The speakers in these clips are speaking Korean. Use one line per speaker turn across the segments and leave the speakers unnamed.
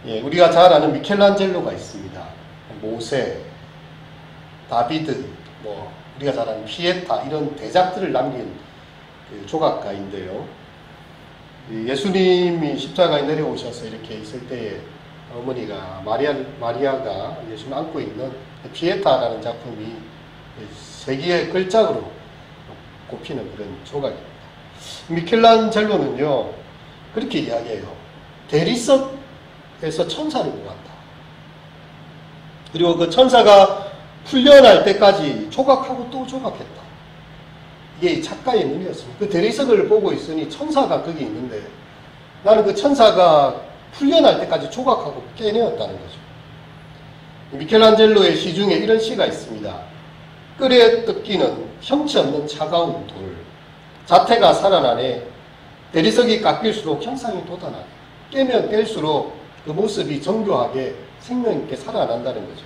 예, 우리가 잘 아는 미켈란젤로가 있습니다. 모세, 다비드, 우리가 잘 아는 피에타 이런 대작들을 남긴 그 조각가인데요. 예수님이 십자가에 내려오셔서 이렇게 있을 때에 어머니가 마리아가 예수님 안고 있는 피에타라는 작품이 세계의 걸작으로 꼽히는 그런 조각입니다. 미켈란젤로는요 그렇게 이야기해요. 대리석에서 천사를 보았다. 그리고 그 천사가 풀려날 때까지 조각하고 또 조각했다. 이게 작가의 눈이었습니다. 그 대리석을 보고 있으니 천사가 거기 있는데 나는 그 천사가 풀려날 때까지 조각하고 깨내었다는 거죠. 미켈란젤로의 시 중에 이런 시가 있습니다. 끓에 뜯기는 형체 없는 차가운 돌, 자태가 살아나네. 대리석이 깎일수록 형상이 돋아나네. 깨면 깰수록 그 모습이 정교하게 생명 있게 살아난다는 거죠.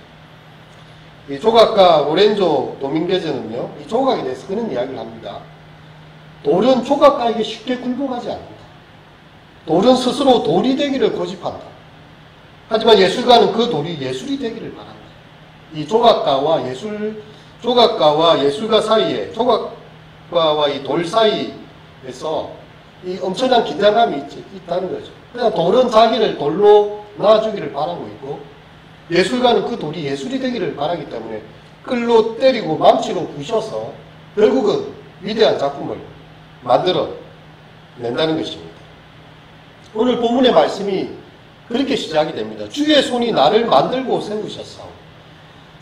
이 조각가 로렌조 도밍게즈는요, 이 조각에 대해서 그런 이야기를 합니다. 돌은 조각가에게 쉽게 굴복하지 않는다. 돌은 스스로 돌이 되기를 고집한다. 하지만 예술가는 그 돌이 예술이 되기를 바란다. 이 조각가와 예술가 사이에, 조각가와 이 돌 사이에서 이 엄청난 긴장감이 있다는 거죠. 그냥 돌은 자기를 돌로 놔주기를 바라고 있고, 예술가는 그 돌이 예술이 되기를 바라기 때문에 끌로 때리고 망치로 부셔서 결국은 위대한 작품을 만들어 낸다는 것입니다. 오늘 본문의 말씀이 그렇게 시작이 됩니다. 주의 손이 나를 만들고 세우셨사오.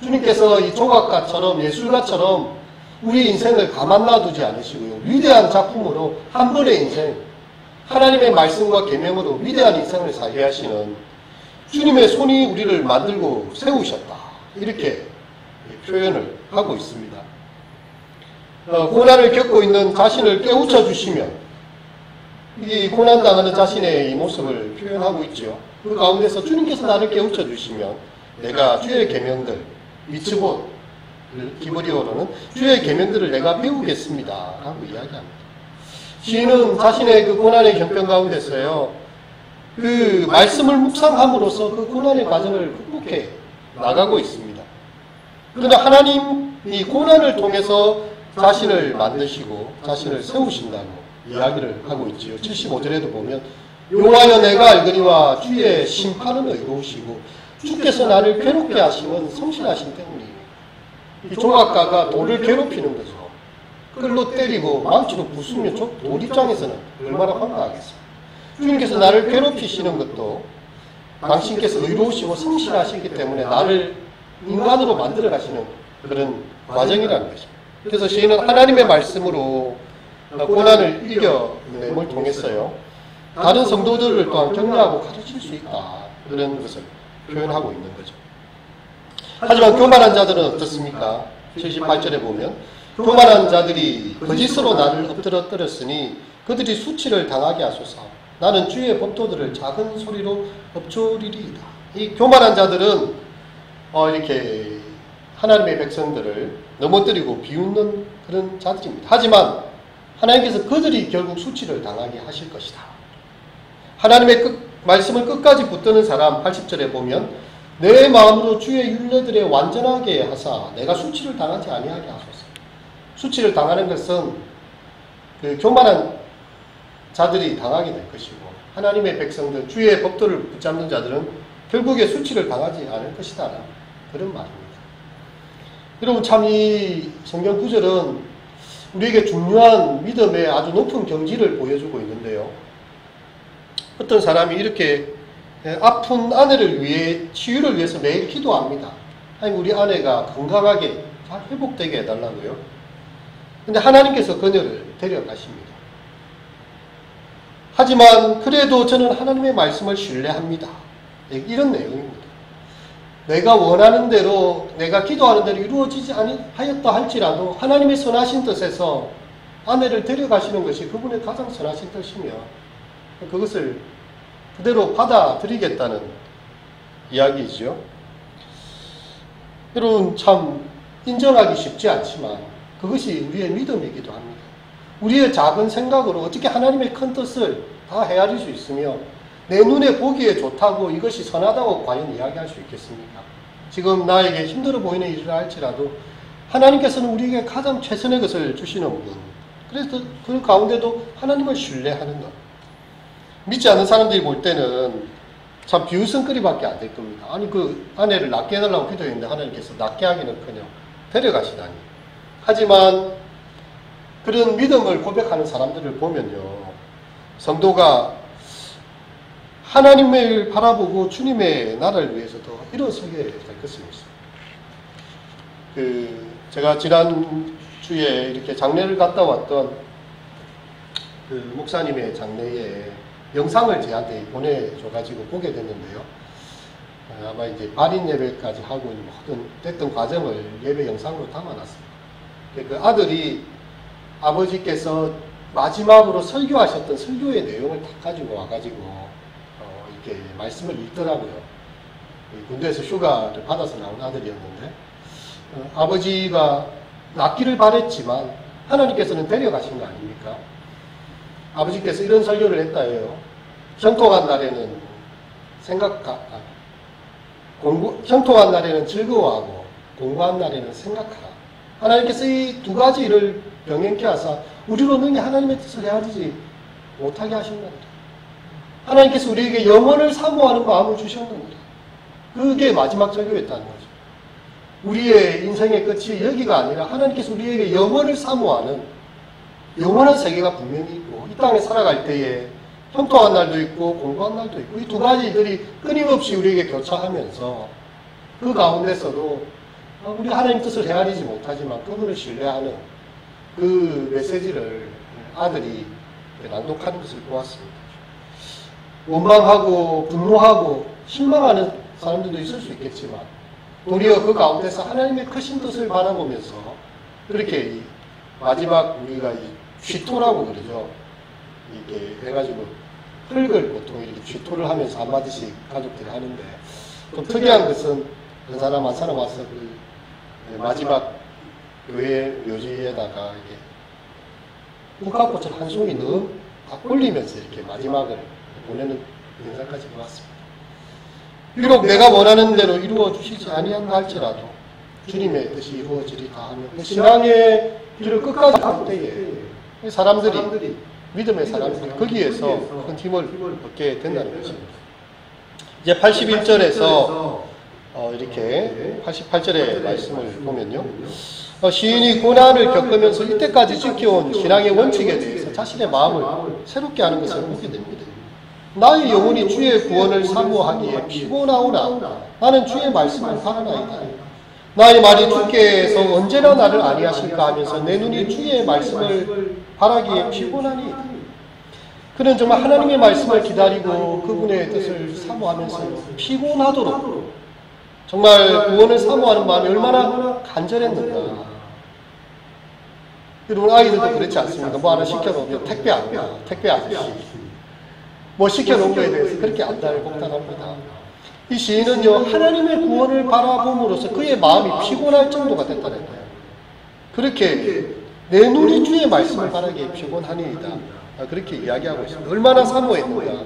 주님께서 이 조각가처럼 예술가처럼 우리 인생을 가만 놔두지 않으시고요. 위대한 작품으로 한 번의 인생, 하나님의 말씀과 계명으로 위대한 인생을 살게 하시는 주님의 손이 우리를 만들고 세우셨다. 이렇게 표현을 하고 있습니다. 고난을 겪고 있는 자신을 깨우쳐 주시면 이 고난당하는 자신의 이 모습을 표현하고 있죠. 그 가운데서 주님께서 나를 깨우쳐 주시면 내가 주의 계명들, 미츠봇, 기브리어로는 주의 계명들을 내가 배우겠습니다. 라고 이야기합니다. 시인은 자신의 그 고난의 형편 가운데서요. 그 말씀을 묵상함으로써 그 고난의 과정을 극복해 나가고 있습니다. 그러나 하나님이 고난을 통해서 자신을 만드시고 자신을 세우신다고 이야기를 하고 있지요. 75절에도 보면 여호와여 내가 알거니와 주의 심판은 의로우시고 주께서 나를 괴롭게 하시면 성실하신 때문이에요. 이 조각가가 돌을 괴롭히는 거죠. 끌로 때리고 망치로 부수면 돌 입장에서는 얼마나 황당하겠어요. 주님께서 나를 괴롭히시는 것도 당신께서 의로우시고 성실하시기 때문에 나를 인간으로 만들어 가시는 그런 과정이라는 것입니다. 그래서 시인은 하나님의 말씀으로 고난을 이겨냄을 통해서요. 다른 성도들을 또한 격려하고 가르칠 수 있다. 그런 것을 표현하고 있는 거죠. 하지만 교만한 자들은 어떻습니까? 78절에 보면 교만한 자들이 거짓으로 나를 엎드렸으니 그들이 수치를 당하게 하소서. 나는 주의 법도들을 작은 소리로 엎조리리이다. 이 교만한 자들은 이렇게 하나님의 백성들을 넘어뜨리고 비웃는 그런 자들입니다. 하지만 하나님께서 그들이 결국 수치를 당하게 하실 것이다. 하나님의 말씀을 끝까지 붙드는 사람 80절에 보면 내 마음으로 주의 율례들에 완전하게 하사 내가 수치를 당하지 아니하게 하소서. 수치를 당하는 것은 그 교만한 자들이 당하게 될 것이고 하나님의 백성들, 주의 법도를 붙잡는 자들은 결국에 수치를 당하지 않을 것이다. 그런 말입니다. 여러분 참 이 성경 구절은 우리에게 중요한 믿음의 아주 높은 경지를 보여주고 있는데요. 어떤 사람이 이렇게 아픈 아내를 위해 치유를 위해서 매일 기도합니다. 하나님 우리 아내가 건강하게 잘 회복되게 해달라고요. 근데 하나님께서 그녀를 데려가십니다. 하지만 그래도 저는 하나님의 말씀을 신뢰합니다. 이런 내용입니다. 내가 원하는 대로 내가 기도하는 대로 이루어지지 아니하였다 할지라도 하나님의 선하신 뜻에서 아내를 데려가시는 것이 그분의 가장 선하신 뜻이며 그것을 그대로 받아들이겠다는 이야기이죠. 여러분 참 인정하기 쉽지 않지만 그것이 우리의 믿음이기도 합니다. 우리의 작은 생각으로 어떻게 하나님의 큰 뜻을 다 헤아릴 수 있으며 내 눈에 보기에 좋다고 이것이 선하다고 과연 이야기할 수 있겠습니까? 지금 나에게 힘들어 보이는 일을 할지라도 하나님께서는 우리에게 가장 최선의 것을 주시는 분. 그래서 그 가운데도 하나님을 신뢰하는 것. 믿지 않는 사람들이 볼 때는 참 비웃음거리밖에 안 될 겁니다. 아니 그 아내를 낫게 해달라고 기도했는데 하나님께서 낫게 하기는커녕 데려가시다니. 하지만 그런 믿음을 고백하는 사람들을 보면요, 성도가 하나님을 바라보고 주님의 나라를 위해서 더 일어서게 될 것을 믿습니다. 제가 지난주에 이렇게 장례를 갔다 왔던 그 목사님의 장례에 영상을 저한테 보내줘가지고 보게 됐는데요. 아마 이제 발인 예배까지 하고 모든 됐던 과정을 예배 영상으로 담아놨습니다. 그 아들이 아버지께서 마지막으로 설교하셨던 설교의 내용을 다 가지고 와가지고 이렇게 말씀을 읽더라고요. 군대에서 휴가를 받아서 나온 아들이었는데 아버지가 낫기를 바랬지만 하나님께서는 데려가신 거 아닙니까? 아버지께서 이런 설교를 했다 해요. 형통한 날에는 형통한 날에는 즐거워하고 공부한 날에는 생각하라. 하나님께서 이 두 가지 일을 병행케 하사 우리로 능히 하나님의 뜻을 헤아리지 못하게 하신 겁니다. 하나님께서 우리에게 영원을 사모하는 마음을 주셨습니다. 그게 마지막 설교였다는 거죠. 우리의 인생의 끝이 여기가 아니라 하나님께서 우리에게 영원을 사모하는 영원한 세계가 분명히 있고, 이 땅에 살아갈 때에 형통한 날도 있고 공부한 날도 있고, 이 두 가지들이 끊임없이 우리에게 교차하면서 그 가운데서도 우리 하나님 뜻을 헤아리지 못하지만 그분을 신뢰하는 그 메시지를 아들이 낭독하는 것을 보았습니다. 원망하고 분노하고 실망하는 사람들도 있을 수 있겠지만 도리어 그 가운데서 하나님의 크신 뜻을 바라보면서 그렇게 마지막 우리가 쥐토라고 그러죠. 이렇게 해가지고 흙을 보통 이렇게 쥐토를 하면서 한마디씩 가족들이 하는데, 좀 특이한 것은 한 사람 한 사람 와서 그 마지막 교회 묘지에다가 이게 국화꽃을 한 송이 딱 올리면서 이렇게 마지막을 보내는 영상까지 보았습니다. 비록 내가 원하는 대로 이루어 주시지 아니한다 할지라도 주님의 뜻이 이루어지리다 하며 그 신앙의 길을 끝까지 갈 때에 사람들이 믿음의 사람들이 거기에서 큰 힘을 얻게 된다는 것입니다. 이제 81절에서 이렇게 88절의 말씀을 보면요, 시인이 고난을 겪으면서 이때까지 지켜온 신앙의 원칙에 대해서 자신의 마음을 새롭게 하는 것을 보게 됩니다. 나의 영혼이 주의 구원을 사모하기에 피곤하오나 나는 주의 말씀을 바라나이다. 나의 말이 주께서 언제나 나를 아니하실까 하면서 내 눈이 주의 말씀을 바라기에 피곤하니, 그는 정말 하나님의 말씀을 기다리고 그분의 뜻을 사모하면서 피곤하도록 정말 구원을 사모하는 마음이 얼마나 간절했는가. 여러분 아이들도 그렇지 않습니까? 뭐 하나 시켜놓으면 택배 안 와, 택배 아저씨 뭐 시켜놓은 거에 대해서 그렇게 안달복달합니다. 이 시인은요, 하나님의 구원을 바라봄으로써 그의 마음이 피곤할 정도가 됐다는 거예요. 그렇게 내 눈이 주의 말씀을 바라기에 피곤하니이다, 그렇게 이야기하고 있습니다. 얼마나 사모했는가,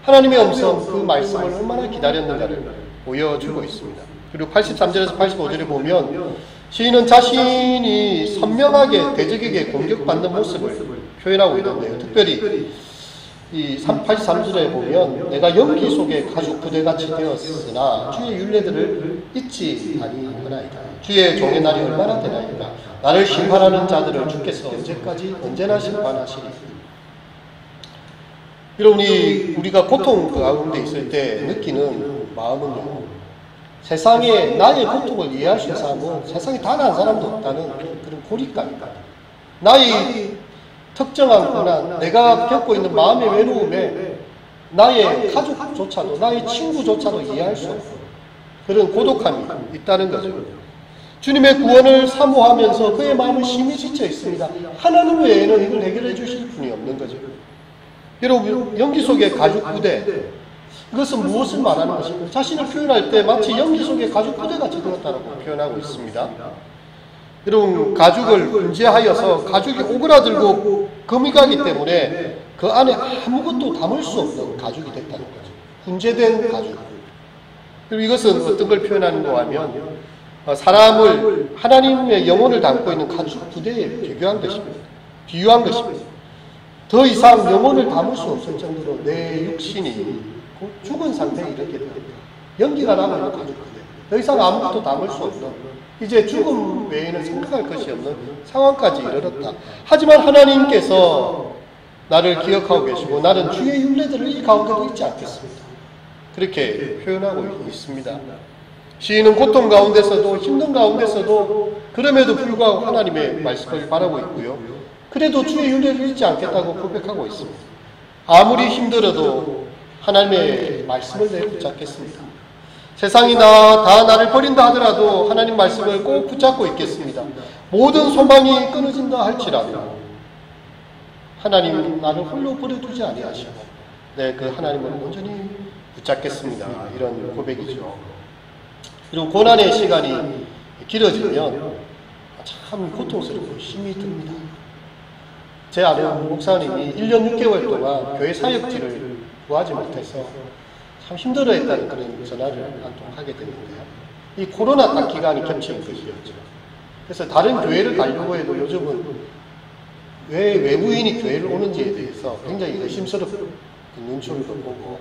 하나님의 음성 그 말씀을 얼마나 기다렸는가를 보여주고 있습니다. 그리고 83절에서 85절에 보면 시인은 자신이 선명하게 대적에게 공격받는 모습을 표현하고 있는데요. 특별히 이 83절에 보면 내가 연기 속에 가죽 부대같이 되었으나 주의 율례들을 잊지 아니하나이다. 주의 종의 날이 얼마나 되나이까. 나를 심판하는 자들을 주께서 언제나 심판하시리. 여러분이 우리가 고통 가운데 있을 때 느끼는 마음은요, 세상에 나의 고통을 이해할 수 있는 사람은 세상에 단 한 사람도 없다는 그런 고립감입니다. 나의 특정한 고난, 내가 겪고 있는 마음의 외로움에 나의 가족조차도, 나의 친구조차도 이해할 수 없는 그런 고독함이 있다는 거죠. 주님의 구원을 사모하면서 그의 마음은 심히 지쳐 있습니다. 하나님 외에는 이걸 해결해 주실 분이 없는 거죠. 여러분, 연기 속의 가죽 부대, 이것은 무엇을 말하는 것입니까? 자신을 표현할 때 마치 연기 속의 가죽 부대같이 되었다고 표현하고 있습니다. 여러분, 가죽을 분재하여서 가죽이 오그라들고 금이 가기 때문에 그 안에 아무것도 담을 수 없는 가죽이 됐다는 거죠. 훈제된 가죽. 그리고 이것은 어떤 걸 표현하는 거 하면 사람을 하나님의 영혼을 담고 있는 가죽 부대에 비교한 것입니다. 비유한 것입니다. 더 이상 영혼을 담을 수 없을 정도로 내 육신이 죽은 상태에 이르게 되었다. 연기가 나고 있는 가죽 부대. 더 이상 아무것도 담을 수 없는, 이제 죽음 외에는 생각할 것이 없는 상황까지 이르렀다. 하지만 하나님께서 나를 기억하고 계시고 나는 주의 율례들을 이 가운데도 잊지 않겠습니다. 그렇게 표현하고 있습니다. 시인은 고통 가운데서도 힘든 가운데서도 그럼에도 불구하고 하나님의 말씀을 바라고 있고요. 그래도 주의 율례를 잊지 않겠다고 고백하고 있습니다. 아무리 힘들어도 하나님의 말씀을 내 붙잡겠습니다. 세상이 다 나를 버린다 하더라도 하나님 말씀을 꼭 붙잡고 있겠습니다. 모든 소망이 끊어진다 할지라도 하나님 나를 홀로 버려두지 아니하시고 그 하나님을 온전히 붙잡겠습니다. 이런 고백이죠. 이런 고난의 시간이 길어지면 참 고통스럽고 힘이 듭니다. 제 아는 목사님이 1년 6개월 동안 교회 사역지를 구하지 못해서 참 힘들어했다는 그런 전화를 한 통 하게 됐는데요. 이 코로나 딱 기간이 겹치는 것이었죠. 그래서 다른 교회를 가려고 해도 요즘은 왜 외부인이 교회를 오는지에 대해서 굉장히 의심스럽고 눈치를 보고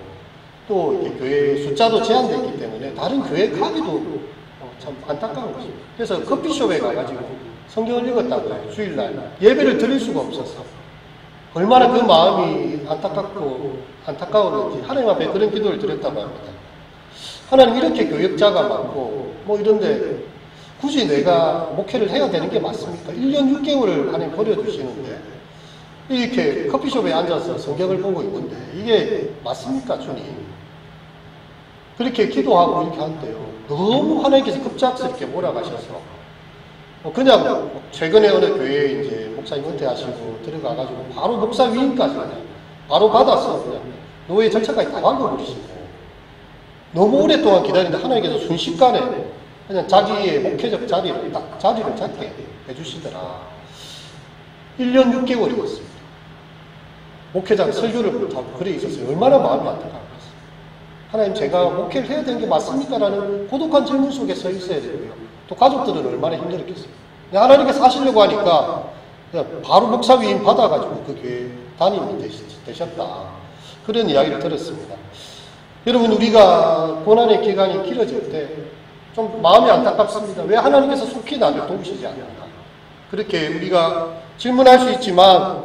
또 이렇게 교회 숫자도 제한되기 때문에 다른 교회 가기도 참 안타까운 것입니다. 그래서 커피숍에 가가지고 성경을 읽었다고요. 주일날 예배를 드릴 수가 없어서 얼마나 그 마음이 안타까웠는지 하나님 앞에 그런 기도를 드렸다고 합니다. 하나님 이렇게 교역자가 많고 이런데 굳이 내가 목회를 해야 되는 게 맞습니까? 1년 6개월을 하나님 버려주시는데 이렇게 커피숍에 앉아서 성경을 보고 있는데 이게 맞습니까, 주님? 그렇게 기도하고 이렇게 하는데요. 너무 하나님께서 급작스럽게 몰아가셔서 그냥 최근에 어느 교회에 이제 목사님 은퇴하시고 들어가가지고 바로 목사 위임까지 그냥 바로 받아서 그냥 노예 절차까지 다 밟아버리시고 너무 오랫동안 기다리는데 하나님께서 순식간에 그냥 자기의 목회적 자리를 잡게 해주시더라. 1년 6개월이었습니다. 목회장 설교를 못하고 그래 있었어요. 얼마나 마음이 안타까웠어요. 하나님 제가 목회를 해야 되는 게 맞습니까? 라는 고독한 질문 속에 서 있어야 되고요. 또 가족들은 얼마나 힘들었겠어요. 하나님께서 하시려고 하니까 그냥 바로 목사 위임 받아가지고 그 교회 담임이 되셨다. 그런 이야기를 들었습니다. 여러분 우리가 고난의 기간이 길어질 때 좀 마음이 안타깝습니다. 왜 하나님께서 속히 나를 도우시지 않는가? 그렇게 우리가 질문할 수 있지만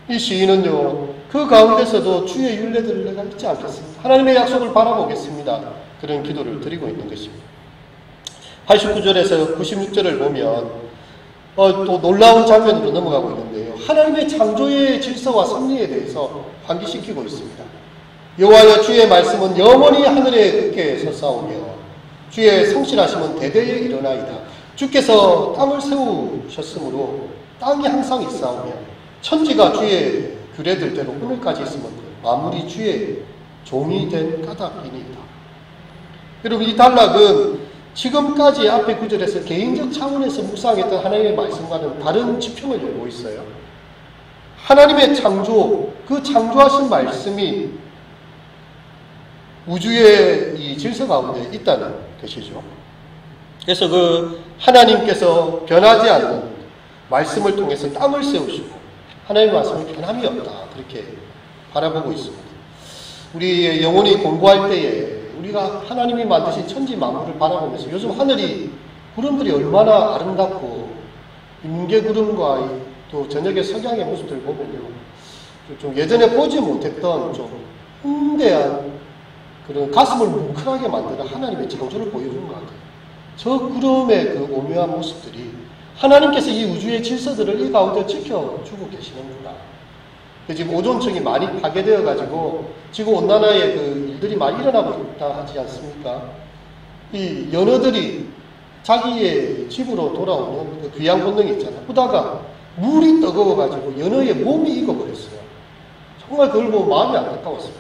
이 시인은요 그 가운데서도 주의 율례들을 내가 잊지 않겠습니다. 하나님의 약속을 바라보겠습니다. 그런 기도를 드리고 있는 것입니다. 89절에서 96절을 보면 또 놀라운 장면으로 넘어가고 있는데요. 하나님의 창조의 질서와 섭리에 대해서 환기시키고 있습니다. 여호와여 주의 말씀은 영원히 하늘에 굳게 섰사오며 주의 성실하심은 대대에 일어나이다. 주께서 땅을 세우셨으므로 땅이 항상 있사오며 천지가 주의 규례들대로 오늘까지 있으면 만물이 주의 종이 된 까닭이니이다. 여러분 이 단락은 지금까지 앞에 구절에서 개인적 차원에서 묵상했던 하나님의 말씀과는 다른 지평을 열고 있어요. 하나님의 창조, 그 창조하신 말씀이 우주의 이 질서 가운데 있다는 것이죠. 그래서 그 하나님께서 변하지 않는 말씀을 통해서 땅을 세우시고 하나님의 말씀은 변함이 없다. 그렇게 바라보고 있습니다. 우리 영혼이 공부할 때에 우리가 하나님이 만드신 천지 만물을 바라보면서 요즘 하늘이 구름들이 얼마나 아름답고 임계구름과 또 저녁의 석양의 모습들을 보면요. 좀 예전에 보지 못했던 좀 흥대한 그런 가슴을 뭉클하게 만드는 하나님의 창조를 보여주는 것 같아요. 저 구름의 그 오묘한 모습들이 하나님께서 이 우주의 질서들을 이 가운데 지켜주고 계시는구나. 지금 오존층이 많이 파괴되어가지고 지구온난화의 그 일들이 많이 일어나고 있다 하지 않습니까? 이 연어들이 자기의 집으로 돌아오는 그 귀양 본능이 있잖아요. 보다가 물이 뜨거워가지고 연어의 몸이 익어버렸어요. 정말 그걸 보고 마음이 안타까웠어요.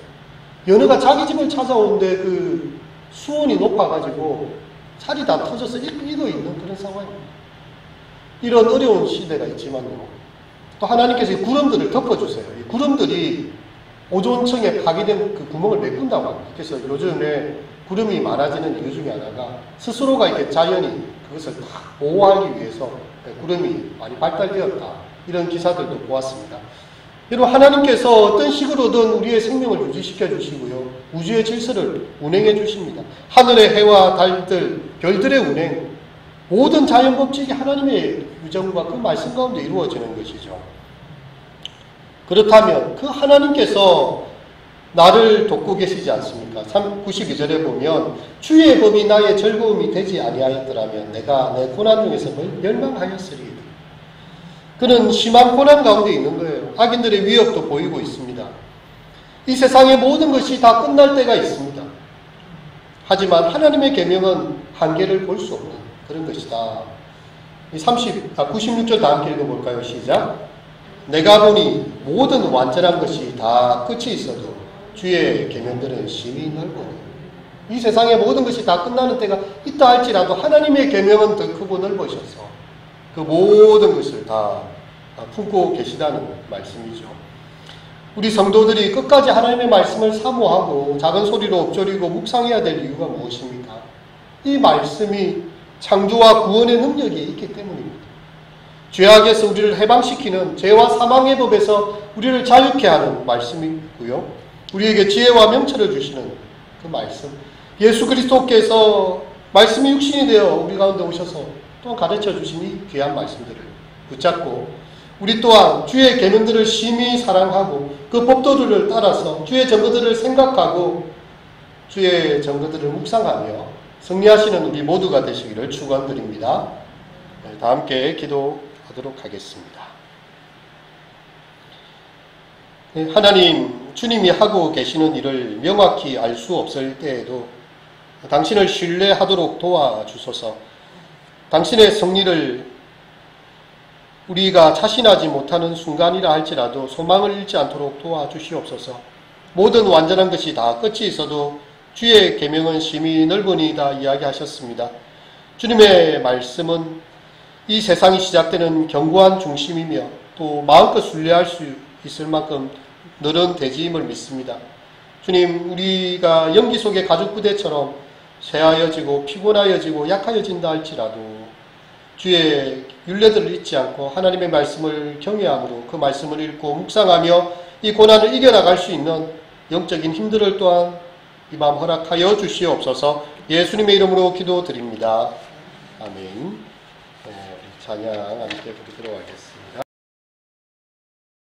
연어가 자기 집을 찾아오는데 그 수온이 높아가지고 살이 다 터져서 익어있는 그런 상황입니다. 이런 어려운 시대가 있지만요. 또 하나님께서 이 구름들을 덮어주세요. 이 구름들이 오존층에 파괴된 그 구멍을 메꾼다고 합니다. 그래서 요즘에 구름이 많아지는 이유 중에 하나가 스스로가 이렇게 자연이 그것을 다 보호하기 위해서 구름이 많이 발달되었다. 이런 기사들도 보았습니다. 여러분, 하나님께서 어떤 식으로든 우리의 생명을 유지시켜 주시고요. 우주의 질서를 운행해 주십니다. 하늘의 해와 달들, 별들의 운행, 모든 자연 법칙이 하나님의 유정과 그 말씀 가운데 이루어지는 것이죠. 그렇다면 그 하나님께서 나를 돕고 계시지 않습니까? 92절에 보면 주의 법이 나의 즐거움이 되지 아니하였더라면 내가 내 고난 중에서 멸망하였으리이다. 그는 심한 고난 가운데 있는 거예요. 악인들의 위협도 보이고 있습니다. 이 세상의 모든 것이 다 끝날 때가 있습니다. 하지만 하나님의 계명은 한계를 볼 수 없는 그런 것이다. 96절 다 함께 읽어볼까요? 시작. 내가 보니 모든 완전한 것이 다 끝이 있어도 주의 계명들은 심히 넓으니. 이 세상의 모든 것이 다 끝나는 때가 있다 할지라도 하나님의 계명은 더 크고 넓으셔서 그 모든 것을 다 품고 계시다는 말씀이죠. 우리 성도들이 끝까지 하나님의 말씀을 사모하고 작은 소리로 엎조리고 묵상해야 될 이유가 무엇입니까? 이 말씀이 창조와 구원의 능력이 있기 때문입니다. 죄악에서 우리를 해방시키는 죄와 사망의 법에서 우리를 자유케 하는 말씀이고요. 우리에게 지혜와 명철을 주시는 그 말씀. 예수 그리스도께서 말씀이 육신이 되어 우리 가운데 오셔서 또 가르쳐 주신 이 귀한 말씀들을 붙잡고 우리 또한 주의 계명들을 심히 사랑하고 그 법도들을 따라서 주의 증거들을 생각하고 주의 증거들을 묵상하며 승리하시는 우리 모두가 되시기를 축원드립니다. 다 함께 기도하도록 하겠습니다. 하나님, 주님이 하고 계시는 일을 명확히 알 수 없을 때에도 당신을 신뢰하도록 도와주소서. 당신의 승리를 우리가 자신하지 못하는 순간이라 할지라도 소망을 잃지 않도록 도와주시옵소서. 모든 완전한 것이 다 끝이 있어도 주의 계명은 심히 넓으니이다 이야기하셨습니다. 주님의 말씀은 이 세상이 시작되는 견고한 중심이며 또 마음껏 순례할 수 있을 만큼 늘은 대지임을 믿습니다. 주님, 우리가 연기 속의 가죽부대처럼 쇠하여지고 피곤하여지고 약하여진다 할지라도 주의 율례들을 잊지 않고 하나님의 말씀을 경외함으로 그 말씀을 읽고 묵상하며 이 고난을 이겨나갈 수 있는 영적인 힘들을 또한 이 마음 허락하여 주시옵소서. 예수님의 이름으로 기도드립니다. 아멘. 찬양 함께 부르도록 하겠습니다.